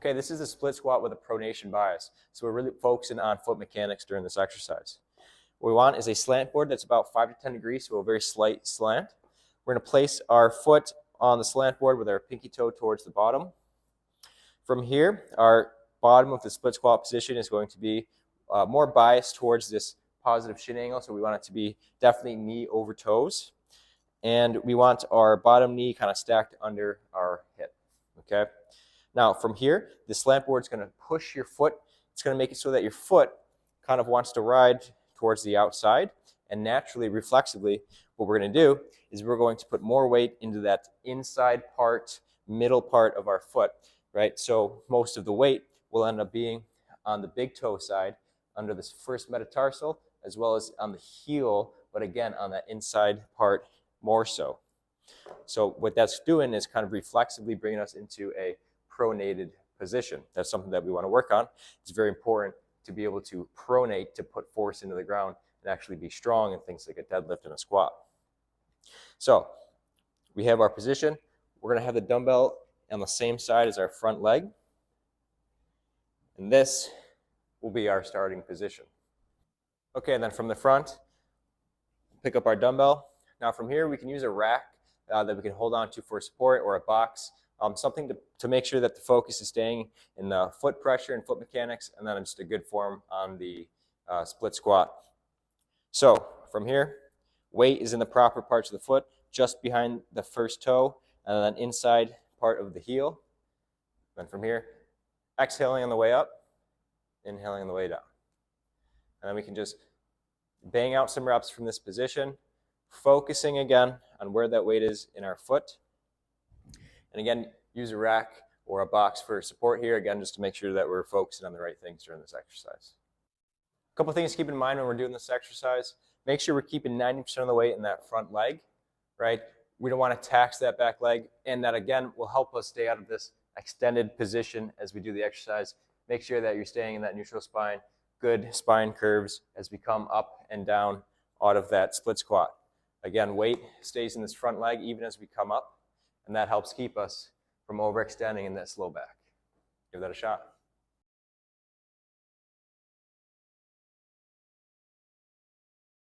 Okay, this is a split squat with a pronation bias. So we're really focusing on foot mechanics during this exercise. What we want is a slant board that's about 5 to 10 degrees, so a very slight slant. We're going to place our foot on the slant board with our pinky toe towards the bottom. From here, our bottom of the split squat position is going to be more biased towards this positive shin angle, so we want it to be definitely knee over toes. And we want our bottom knee kind of stacked under our hip, okay? Now, from here, the slant board is going to push your foot. It's going to make it so that your foot kind of wants to ride towards the outside. And naturally, reflexively, what we're going to do is we're going to put more weight into that inside part, middle part of our foot, right? So most of the weight will end up being on the big toe side under this first metatarsal, as well as on the heel, but again, on that inside part more so. So what that's doing is kind of reflexively bringing us into a pronated position. That's something that we want to work on. It's very important to be able to pronate, to put force into the ground and actually be strong in things like a deadlift and a squat. So we have our position. We're going to have the dumbbell on the same side as our front leg. And this will be our starting position. Okay, and then from the front, pick up our dumbbell. Now from here, we can use a rack that we can hold on to for support, or a box, something to make sure that the focus is staying in the foot pressure and foot mechanics, and then just a good form on the split squat. So from here, weight is in the proper parts of the foot, just behind the first toe, and then inside part of the heel. Then from here, exhaling on the way up, inhaling on the way down. And then we can just bang out some reps from this position, focusing again on where that weight is in our foot. And again, use a rack or a box for support here, again, just to make sure that we're focusing on the right things during this exercise. A couple things to keep in mind when we're doing this exercise. Make sure we're keeping 90% of the weight in that front leg, right? We don't want to tax that back leg, and that again will help us stay out of this extended position as we do the exercise. Make sure that you're staying in that neutral spine, good spine curves as we come up and down out of that split squat. Again, weight stays in this front leg even as we come up, and that helps keep us from overextending in that slow back. Give that a shot.